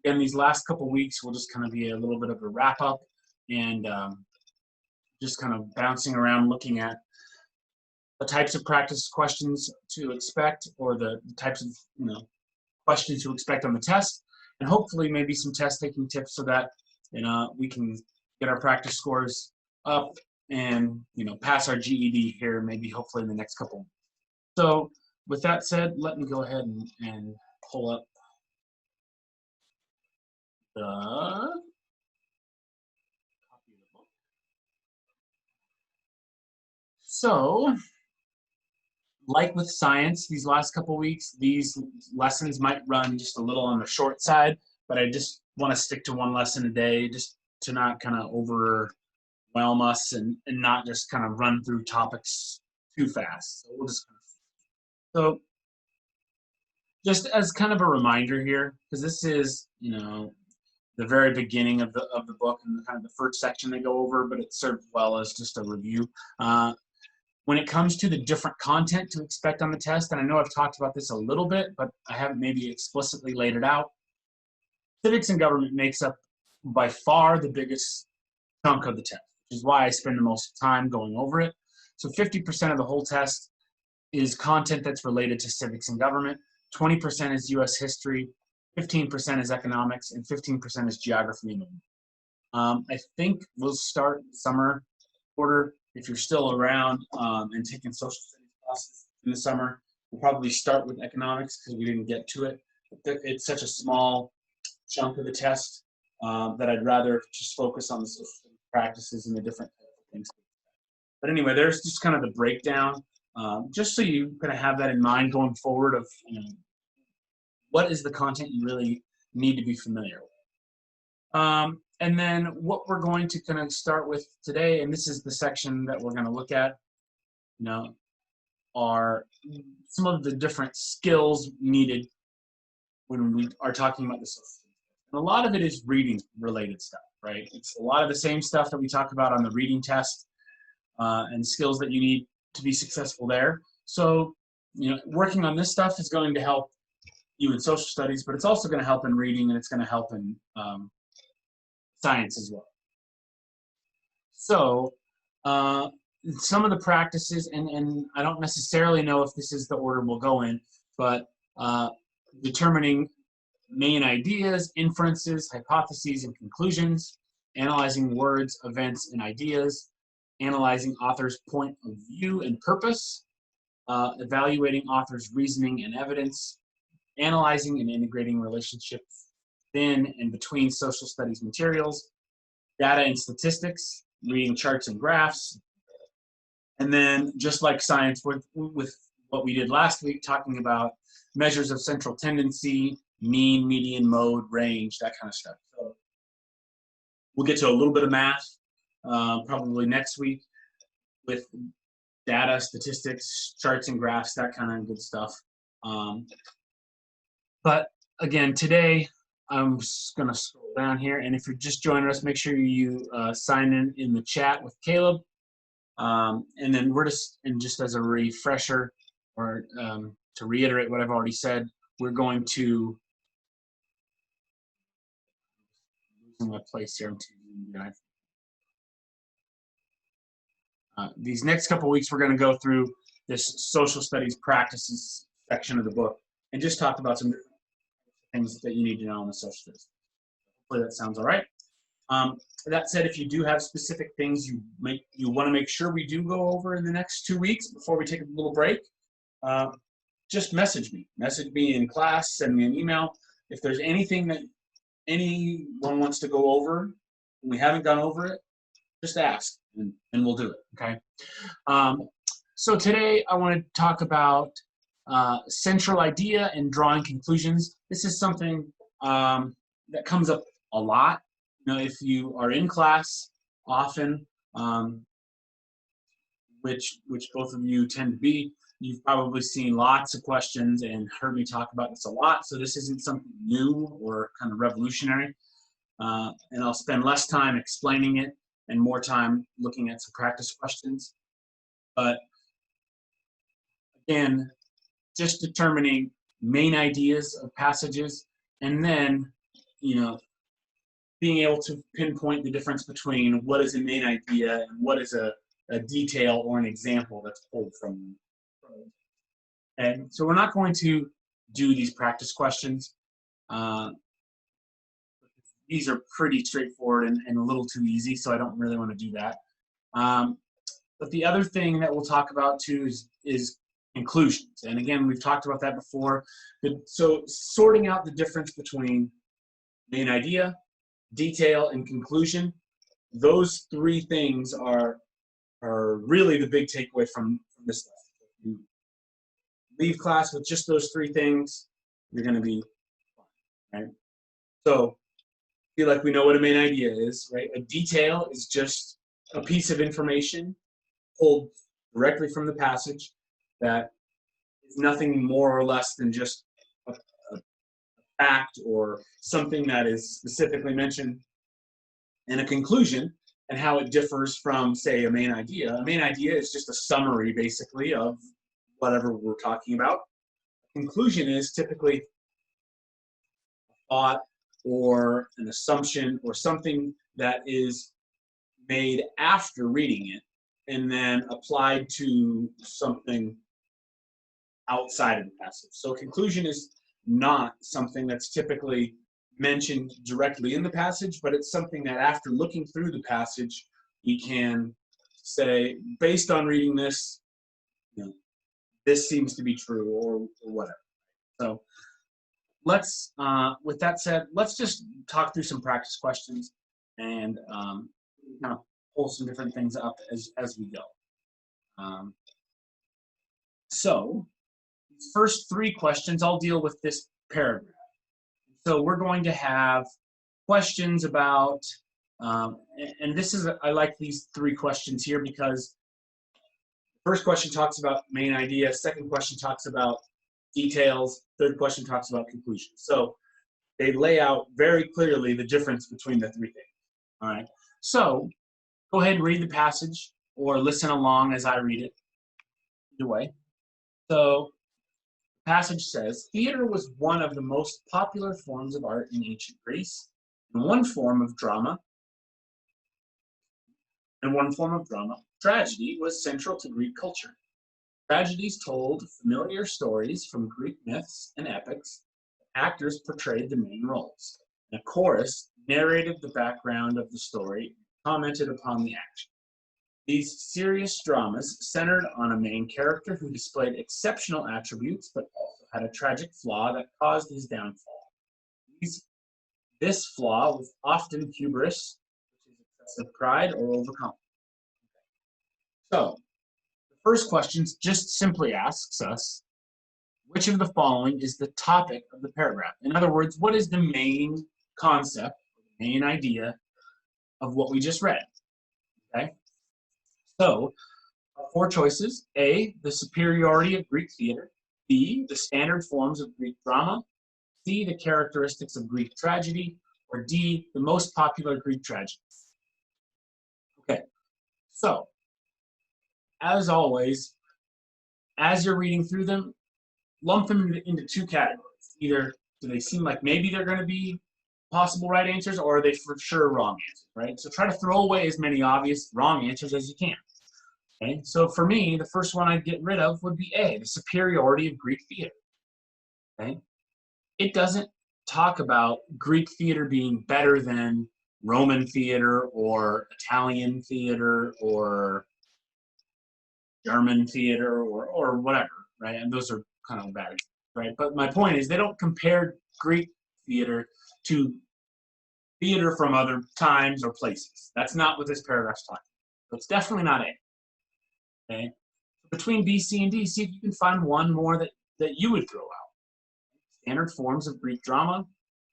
again, these last couple weeks will just kind of be a little bit of a wrap up and just kind of bouncing around looking at the types of practice questions to expect, or the types of questions to expect on the test, and hopefully maybe some test taking tips so that we can get our practice scores up and pass our GED here, maybe hopefully in the next couple. So with that said, let me go ahead and pull up the copy of the book. So, like with science, these last couple weeks, these lessons might run just a little on the short side, but I just want to stick to one lesson a day, just to not kind of overwhelm us and not just kind of run through topics too fast. So we'll just so just as kind of a reminder here, because this is the very beginning of the book and kind of the first section they go over, but it serves well as just a review. When it comes to the different content to expect on the test, and I know I've talked about this a little bit, but I haven't maybe explicitly laid it out, civics and government makes up by far the biggest chunk of the test, which is why I spend the most time going over it. So 50% of the whole test is content that's related to civics and government, 20% is U.S. history, 15% is economics, and 15% is geography and English. I think we'll start summer quarter. If you're still around and taking social studies classes in the summer, we'll probably start with economics because we didn't get to it. It's such a small chunk of the test that I'd rather just focus on the social studies practices and the different things. But anyway, there's just kind of the breakdown, just so you kind of have that in mind going forward of what is the content you really need to be familiar with. And then what we're going to kind of start with today, and this is the section that we're going to look at, are some of the different skills needed when we are talking about the social studies. And a lot of it is reading related stuff, right? It's a lot of the same stuff that we talk about on the reading test and skills that you need to be successful there. So, working on this stuff is going to help you in social studies, but it's also going to help in reading, and it's going to help in science as well. So some of the practices, and I don't necessarily know if this is the order we'll go in, but determining main ideas, inferences, hypotheses, and conclusions, analyzing words, events, and ideas, analyzing author's point of view and purpose, evaluating author's reasoning and evidence, analyzing and integrating relationships within and between social studies materials, data and statistics, reading charts and graphs, and then just like science with what we did last week, talking about measures of central tendency, mean, median, mode, range, that kind of stuff. So we'll get to a little bit of math probably next week with data, statistics, charts and graphs, that kind of good stuff. But again, today, I'm just going to scroll down here, and if you're just joining us, make sure you sign in the chat with Caleb. And then we're just as a refresher, or to reiterate what I've already said, we're going to losing my place here. These next couple weeks, we're going to go through this social studies practices section of the book and just talk about some different things that you need to know on the social studies. Hopefully that sounds all right. That said, if you do have specific things you want to make sure we do go over in the next 2 weeks before we take a little break, just message me. Message me in class, send me an email. If there's anything that anyone wants to go over and we haven't gone over it, just ask and we'll do it, okay? So today I want to talk about central idea and drawing conclusions. This is something that comes up a lot. If you are in class often, which both of you tend to be, you've probably seen lots of questions and heard me talk about this a lot. So this isn't something new or kind of revolutionary. And I'll spend less time explaining it and more time looking at some practice questions. But again, just determining main ideas of passages, and then you know, being able to pinpoint the difference between what is a main idea and what is a detail or an example that's pulled from. And so we're not going to do these practice questions. These are pretty straightforward and a little too easy, so I don't really want to do that. But the other thing that we'll talk about too is conclusions. And again, we've talked about that before. So sorting out the difference between main idea, detail, and conclusion, those three things are really the big takeaway from this lesson. If you leave class with just those three things, you're going to be fine, right? So I feel like we know what a main idea is, right? A detail is just a piece of information pulled directly from the passage that is nothing more or less than just a fact or something that is specifically mentioned. And a conclusion and how it differs from, say, a main idea. A main idea is just a summary, basically, of whatever we're talking about. A conclusion is typically a thought or an assumption or something that is made after reading it and then applied to something outside of the passage. So conclusion is not something that's typically mentioned directly in the passage, but it's something that after looking through the passage, we can say, based on reading this, this seems to be true or whatever. So let's, with that said, let's just talk through some practice questions and kind of pull some different things up as we go. So first three questions, I'll deal with this paragraph. So we're going to have questions about, and this is, I like these three questions here because the first question talks about main idea, second question talks about details, third question talks about conclusions. So they lay out very clearly the difference between the three things. All right. So go ahead and read the passage or listen along as I read it. Either way. So the passage says, theater was one of the most popular forms of art in ancient Greece, and one form of drama, tragedy was central to Greek culture. Tragedies told familiar stories from Greek myths and epics. Actors portrayed the main roles. And a chorus narrated the background of the story, commented upon the action. These serious dramas centered on a main character who displayed exceptional attributes, but also had a tragic flaw that caused his downfall. This flaw was often hubris, which is excessive pride or overconfidence. So, the first question just simply asks us, which of the following is the topic of the paragraph? In other words, what is the main concept, the main idea of what we just read? Okay. So, four choices. A, the superiority of Greek theater. B, the standard forms of Greek drama. C, the characteristics of Greek tragedy. Or D, the most popular Greek tragedies. Okay, so, as always, as you're reading through them, lump them into two categories. Either do they seem like maybe they're going to be possible right answers, or are they for sure wrong answers, right? So try to throw away as many obvious wrong answers as you can. Okay, so for me, the first one I'd get rid of would be A, the superiority of Greek theater. Okay, it doesn't talk about Greek theater being better than Roman theater or Italian theater or German theater or whatever, right? And those are kind of bad, right? But my point is they don't compare Greek theater to theater from other times or places. That's not what this paragraph's talking about. So it's definitely not A. Okay? Between B, C, and D, see if you can find one more that you would throw out. Standard forms of Greek drama,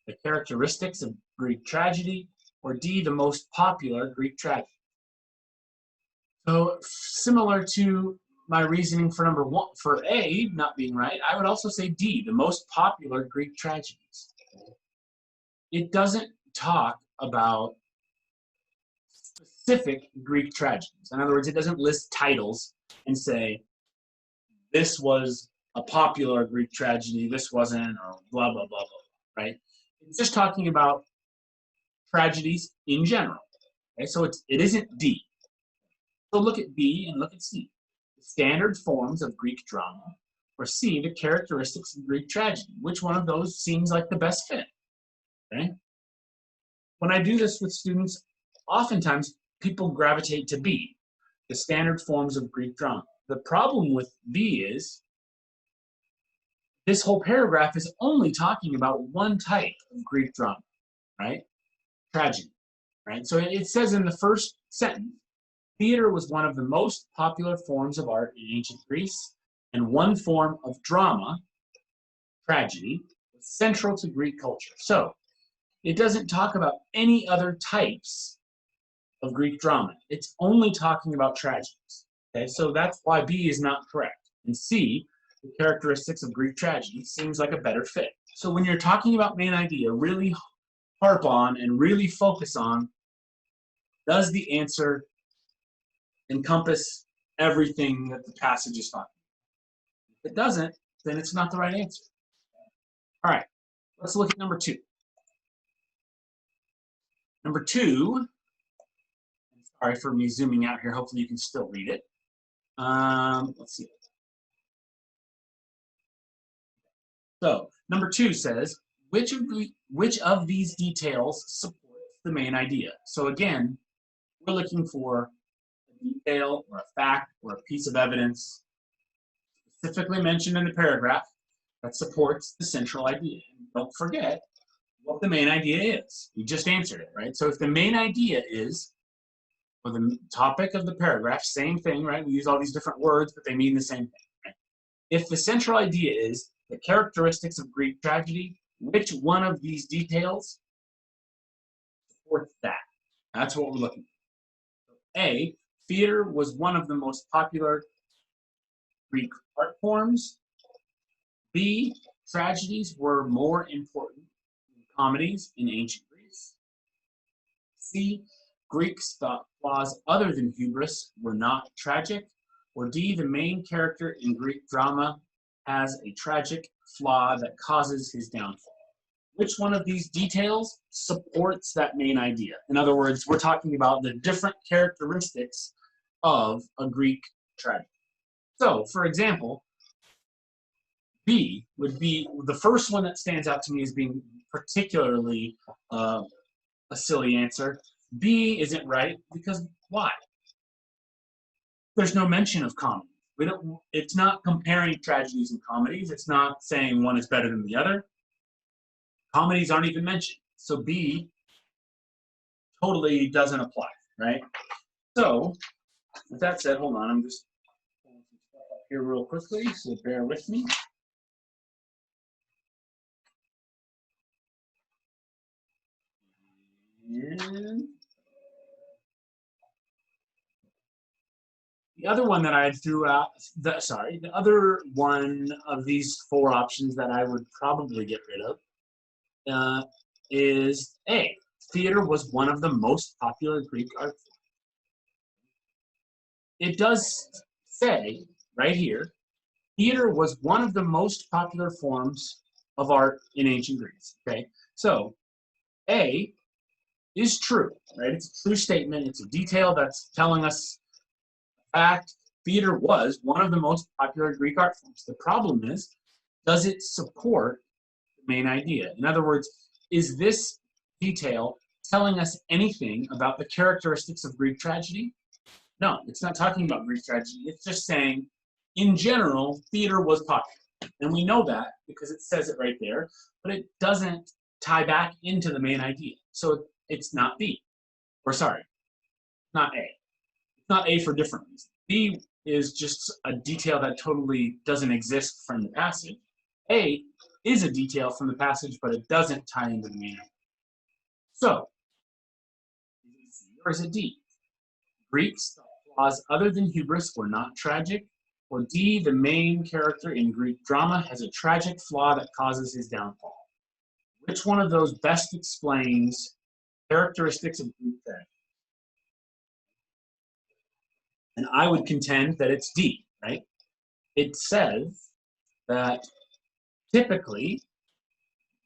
the characteristics of Greek tragedy, or D, the most popular Greek tragedy. So similar to my reasoning for number one, for A not being right, I would also say D, the most popular Greek tragedies. It doesn't talk about specific Greek tragedies. In other words, it doesn't list titles and say, this was a popular Greek tragedy, this wasn't, or blah, blah, blah, blah, right? It's just talking about tragedies in general. Okay, so it isn't D. So look at B and look at C. The standard forms of Greek drama, or C, the characteristics of Greek tragedy. Which one of those seems like the best fit? Okay. When I do this with students, oftentimes people gravitate to B, the standard forms of Greek drama. The problem with B is this whole paragraph is only talking about one type of Greek drama, right? Tragedy, right? So it says in the first sentence, theater was one of the most popular forms of art in ancient Greece, and one form of drama, tragedy, was central to Greek culture. So it doesn't talk about any other types of Greek drama. It's only talking about tragedies. Okay, so that's why B is not correct. And C, the characteristics of Greek tragedy, seems like a better fit. So when you're talking about main idea, really harp on and really focus on, does the answer encompass everything that the passage is talking about? If it doesn't, then it's not the right answer. All right, let's look at number 2. Number 2, sorry for me zooming out here, hopefully you can still read it. Let's see. So number 2 says, which of these details supports the main idea? So again, we're looking for a detail or a fact or a piece of evidence specifically mentioned in the paragraph that supports the central idea. And don't forget what the main idea is. We just answered it, right? So if the main idea is, or the topic of the paragraph, same thing, right? We use all these different words, but they mean the same thing, right? If the central idea is the characteristics of Greek tragedy, which one of these details supports that? That's what we're looking for. A, theater was one of the most popular Greek art forms. B, tragedies were more important than comedies in ancient Greece. C, Greeks thought flaws other than hubris were not tragic. Or D, the main character in Greek drama has a tragic flaw that causes his downfall. Which one of these details supports that main idea? In other words, we're talking about the different characteristics of a Greek tragedy. So, for example, B would be the first one that stands out to me as being particularly a silly answer. B isn't right because why? There's no mention of comedy. It's not comparing tragedies and comedies. It's not saying one is better than the other. Comedies aren't even mentioned. So B totally doesn't apply, right? So with that said, hold on, I'm just pulling some stuff up here real quickly, so bear with me. And the other one that I threw out, the other one of these 4 options that I would probably get rid of is A. Theater was one of the most popular Greek art forms. It does say right here, theater was one of the most popular forms of art in ancient Greece. Okay, so A is true, right? It's a true statement. It's a detail that's telling us fact. Theater was one of the most popular Greek art forms. The problem is, does it support the main idea? In other words, is this detail telling us anything about the characteristics of Greek tragedy? No, it's not talking about Greek tragedy. It's just saying, in general, theater was popular. And we know that because it says it right there, but it doesn't tie back into the main idea. So it's not B. Or sorry, not A. It's not A for different reasons. B is just a detail that totally doesn't exist from the passage. A is a detail from the passage, but it doesn't tie into the main idea. So, is it C or is it D? Greeks thought flaws other than hubris were not tragic. Or D, the main character in Greek drama has a tragic flaw that causes his downfall. Which one of those best explains characteristics of Greek tragedy? And I would contend that it's D, right? It says that typically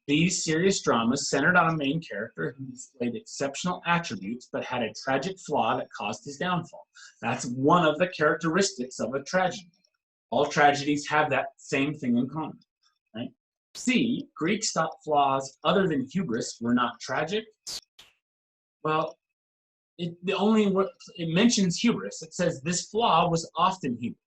These serious dramas centered on a main character who displayed exceptional attributes but had a tragic flaw that caused his downfall. That's one of the characteristics of a tragedy. All tragedies have that same thing in common, right? C, Greeks thought flaws other than hubris were not tragic. Well, it mentions hubris. It says this flaw was often hubris,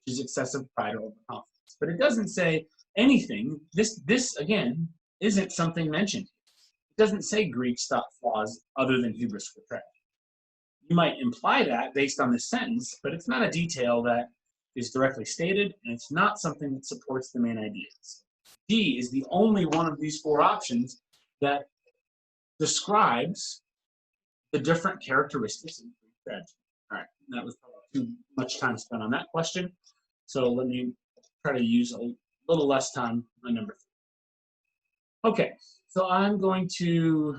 which is excessive pride or overconfidence. But it doesn't say anything. This again isn't something mentioned. It doesn't say Greeks thought flaws other than hubris were tragic. You might imply that based on this sentence, but it's not a detail that is directly stated, and it's not something that supports the main ideas. D is the only one of these four options that describes the different characteristics of Greek tragedy. All right, that was probably too much time spent on that question, so let me try to use a little less time on number 3. Okay, so I'm going to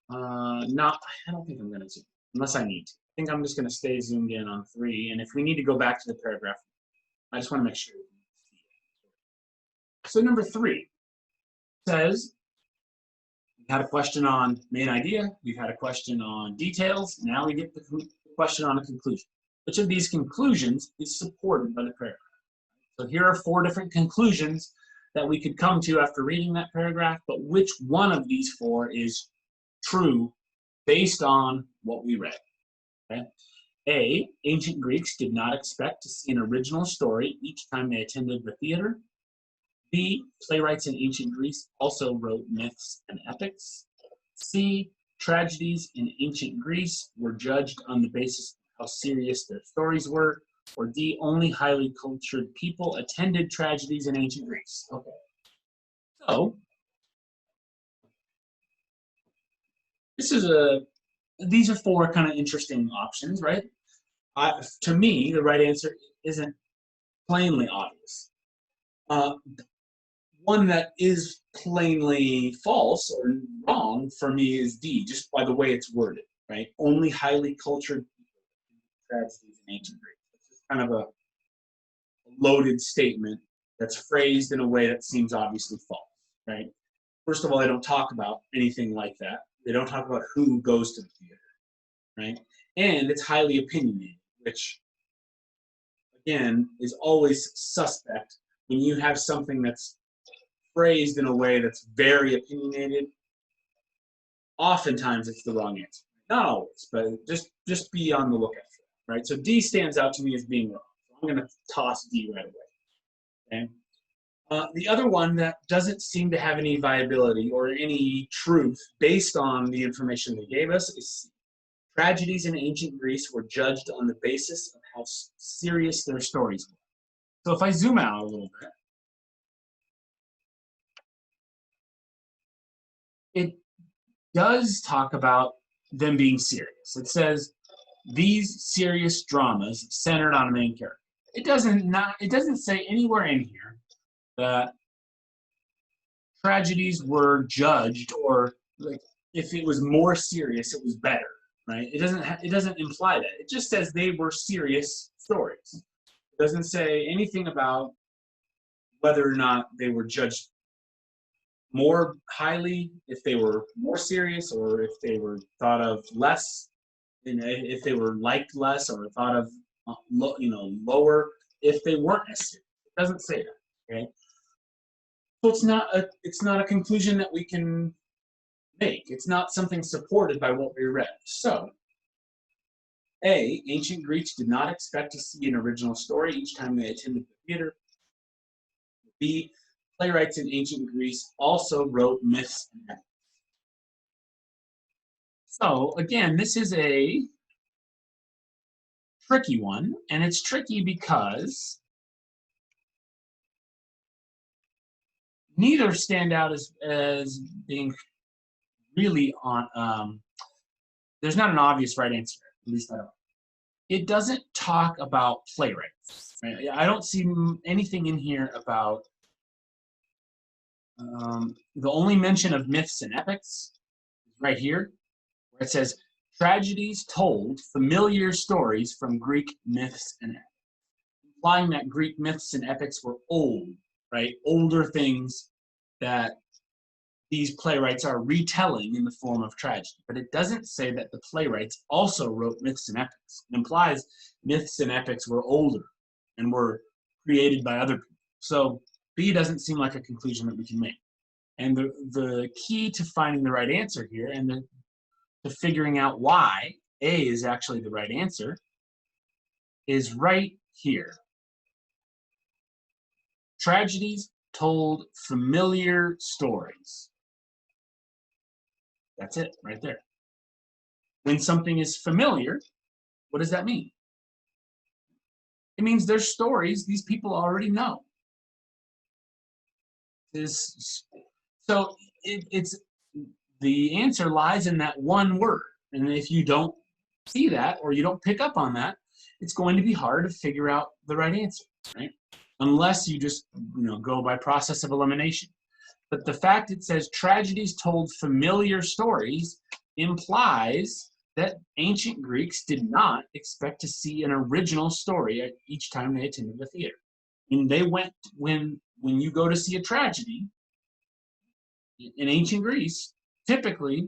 I don't think I'm going to zoom, unless I need to. I think I'm just going to stay zoomed in on 3, and if we need to go back to the paragraph, I just want to make sure. So number 3 says, we had a question on main idea, we've had a question on details, now we get the question on a conclusion. Which of these conclusions is supported by the paragraph? So here are 4 different conclusions that we could come to after reading that paragraph, but which one of these 4 is true based on what we read? Okay. A, ancient Greeks did not expect to see an original story each time they attended the theater. B, playwrights in ancient Greece also wrote myths and epics. C, tragedies in ancient Greece were judged on the basis of how serious their stories were. Or D, only highly cultured people attended tragedies in ancient Greece. Okay. So, these are 4 kind of interesting options, right? To me, the right answer isn't plainly obvious. One that is plainly false or wrong for me is D, just by the way it's worded, right? Only highly cultured tragedies in ancient Greece. It's just kind of a loaded statement that's phrased in a way that seems obviously false, right? First of all, they don't talk about anything like that. They don't talk about who goes to the theater, right? And it's highly opinionated, which, again, is always suspect when you have something that's phrased in a way that's very opinionated. Oftentimes it's the wrong answer. Not always, but just be on the lookout for that, right? So D stands out to me as being wrong. So I'm going to toss D right away. Okay. The other one that doesn't seem to have any viability or any truth based on the information they gave us is tragedies in ancient Greece were judged on the basis of how serious their stories were. So if I zoom out a little bit, it does talk about them being serious. It says these serious dramas centered on a main character. It doesn't say anywhere in here that tragedies were judged, or like if it was more serious, it was better, right? It doesn't imply that. It just says they were serious stories. It doesn't say anything about whether or not they were judged more highly, if they were more serious, or if they were thought of less, if they were liked less, or thought of lower if they weren't as serious. It doesn't say that. Okay. So it's not a conclusion that we can make. It's not something supported by what we read. So, A, ancient Greeks did not expect to see an original story each time they attended the theater. B, playwrights in ancient Greece also wrote myths and epics. So, again, this is a tricky one, and it's tricky because neither stand out as being really on, there's not an obvious right answer, at least I don't. It doesn't talk about playwrights. Right? I don't see anything in here about, the only mention of myths and epics is right here, where it says, tragedies told familiar stories from Greek myths and epics, implying that Greek myths and epics were old, right? Older things that these playwrights are retelling in the form of tragedy, but it doesn't say that the playwrights also wrote myths and epics. It implies myths and epics were older and were created by other people. So B doesn't seem like a conclusion that we can make. And the key to finding the right answer here and to figuring out why A is actually the right answer is right here. Tragedies told familiar stories. That's it, right there. When something is familiar, what does that mean? It means there's stories these people already know. So it's the answer lies in that one word. And if you don't see that or you don't pick up on that, it's going to be hard to figure out the right answer, right? Unless you just go by process of elimination. But the fact it says tragedies told familiar stories implies that ancient Greeks did not expect to see an original story each time they attended the theater. And they went, when you go to see a tragedy in ancient Greece, typically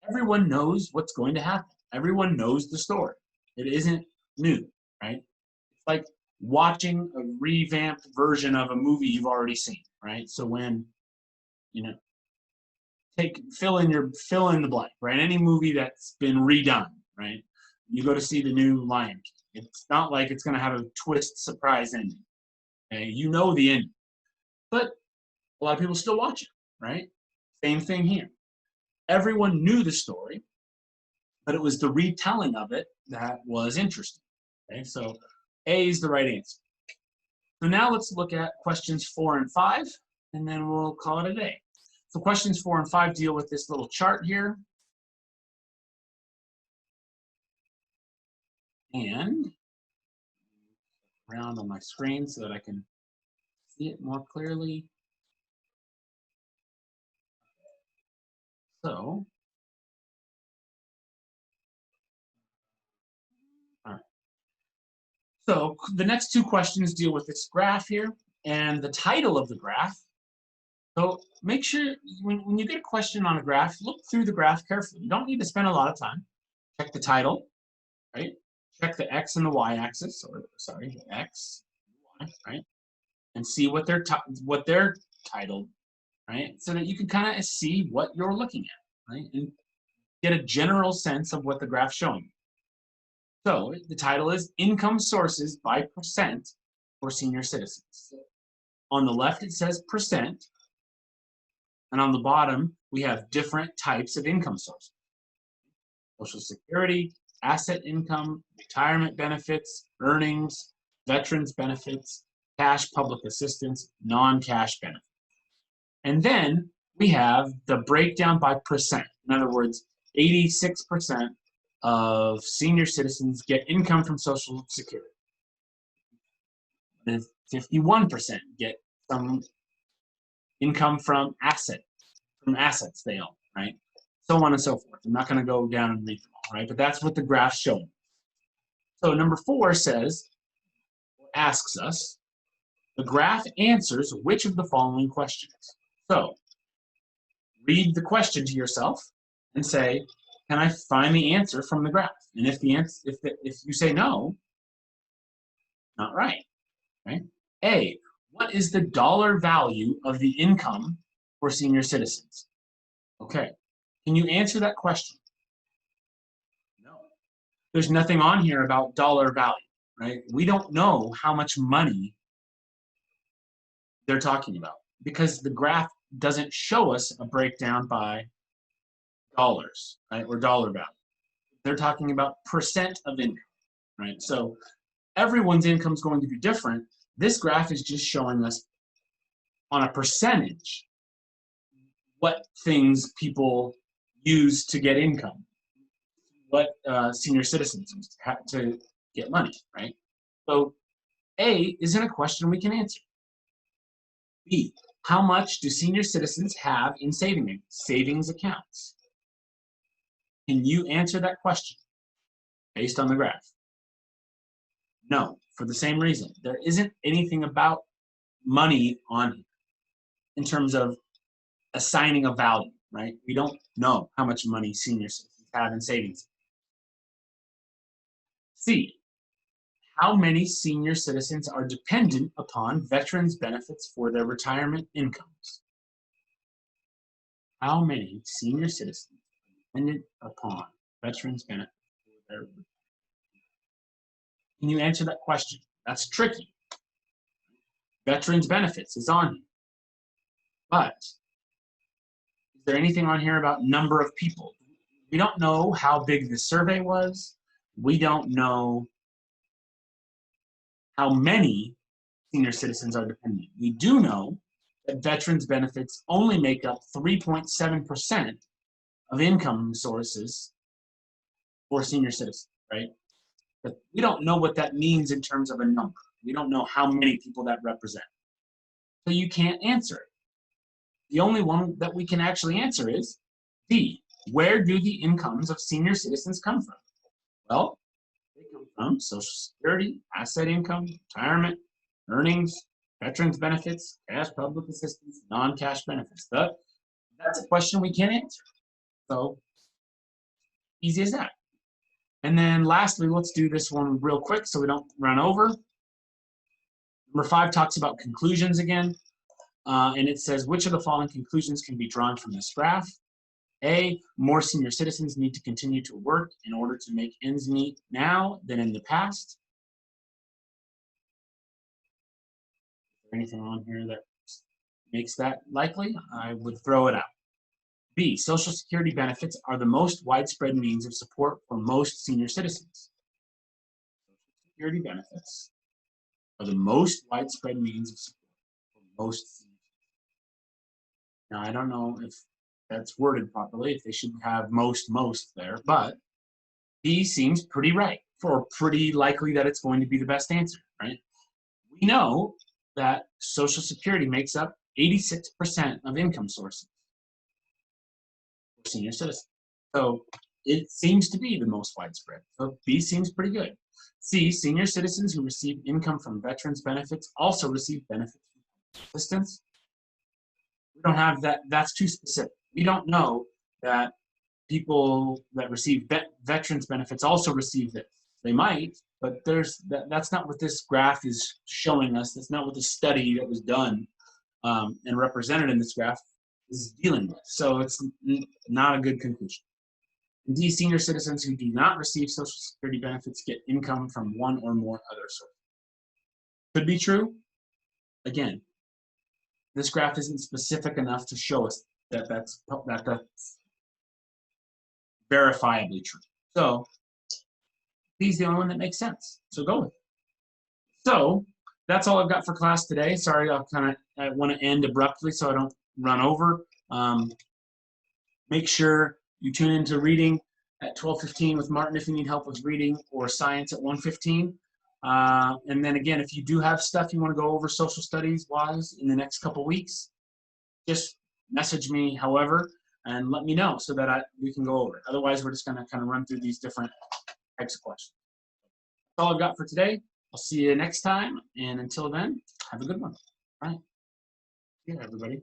everyone knows what's going to happen. Everyone knows the story. It isn't new, right? It's like watching a revamped version of a movie you've already seen, right? So when fill in the blank, right? Any movie that's been redone, right? You go to see the new Lion King. It's not like it's going to have a twist surprise ending. Okay? You know the ending, but a lot of people still watch it, right? Same thing here. Everyone knew the story, but it was the retelling of it that was interesting. Okay, so A is the right answer. So now let's look at questions 4 and 5, and then we'll call it a day. So questions 4 and 5 deal with this little chart here. And around on my screen so that I can see it more clearly. So, all right. So the next two questions deal with this graph here and the title of the graph. So make sure when you get a question on a graph, look through the graph carefully. You don't need to spend a lot of time. Check the title, right? Check the X and the Y axis, or sorry, the X, Y, right? And see what they're titled, right? So that you can kind of see what you're looking at, right? And get a general sense of what the graph's showing. So the title is Income Sources by Percent for Senior Citizens. On the left, it says percent. And on the bottom, we have different types of income sources. Social Security, asset income, retirement benefits, earnings, veterans benefits, cash public assistance, non-cash benefits. And then we have the breakdown by percent. In other words, 86% of senior citizens get income from Social Security. And 51% get some income from assets they own, right? So on and so forth. I'm not going to go down and read them all, right? But that's what the graph's showing. So number 4 asks us, the graph answers which of the following questions. So read the question to yourself and say, can I find the answer from the graph? And if you say no, not right, right? A, what is the dollar value of the income for senior citizens? Okay, can you answer that question? No. There's nothing on here about dollar value, right? We don't know how much money they're talking about because the graph doesn't show us a breakdown by dollars, right, or dollar value. They're talking about percent of income, right? So everyone's income is going to be different. This graph is just showing us on a percentage what things people use to get income, what senior citizens use to get money, right? So A isn't a question we can answer. B, how much do senior citizens have in savings accounts? Can you answer that question based on the graph? No, for the same reason. There isn't anything about money on here in terms of assigning a value, right? We don't know how much money senior citizens have in savings. C, how many senior citizens are dependent upon veterans benefits for their retirement incomes? How many senior citizens are dependent upon veterans benefits for their retirement? Can you answer that question? That's tricky. Veterans benefits is on here. But is there anything on here about number of people? We don't know how big the survey was. We don't know how many senior citizens are dependent. We do know that veterans benefits only make up 3.7% of income sources for senior citizens, right? But we don't know what that means in terms of a number. We don't know how many people that represent. So you can't answer it. The only one that we can actually answer is D. Where do the incomes of senior citizens come from? Well, they come from Social Security, asset income, retirement, earnings, veterans benefits, cash public assistance, non-cash benefits. That's a question we can't answer. So easy as that. And then lastly, let's do this one real quick so we don't run over. Number 5 talks about conclusions again. And it says, which of the following conclusions can be drawn from this graph? A, more senior citizens need to continue to work in order to make ends meet now than in the past. Is there anything on here that makes that likely? I would throw it out. B, Social Security benefits are the most widespread means of support for most senior citizens. Social Security benefits are the most widespread means of support for most senior citizens. Now, I don't know if that's worded properly, if they should have most there, but B seems pretty right, or pretty likely that it's going to be the best answer, right? We know that Social Security makes up 86% of income sources for senior citizens. So it seems to be the most widespread. So B seems pretty good. C, senior citizens who receive income from veterans benefits also receive benefits from assistance. We don't have that, that's too specific. We don't know that people that receive veterans benefits also receive this. They might, but that's not what this graph is showing us. That's not what the study that was done and represented in this graph is dealing with. So it's not a good conclusion. Indeed, senior citizens who do not receive Social Security benefits get income from one or more other sources. Could be true. Again, this graph isn't specific enough to show us that that's verifiably true. So B's the only one that makes sense. So go with it. So that's all I've got for class today. Sorry, I want to end abruptly so I don't run over. Make sure you tune into reading at 12:15 with Martin if you need help with reading, or science at 1:15. And then again, if you do have stuff you want to go over social studies wise in the next couple weeks, just message me however and let me know so that we can go over it. Otherwise, we're just going to kind of run through these different types of questions. That's all I've got for today. I'll see you next time, and until then, have a good one. All right. See you, everybody.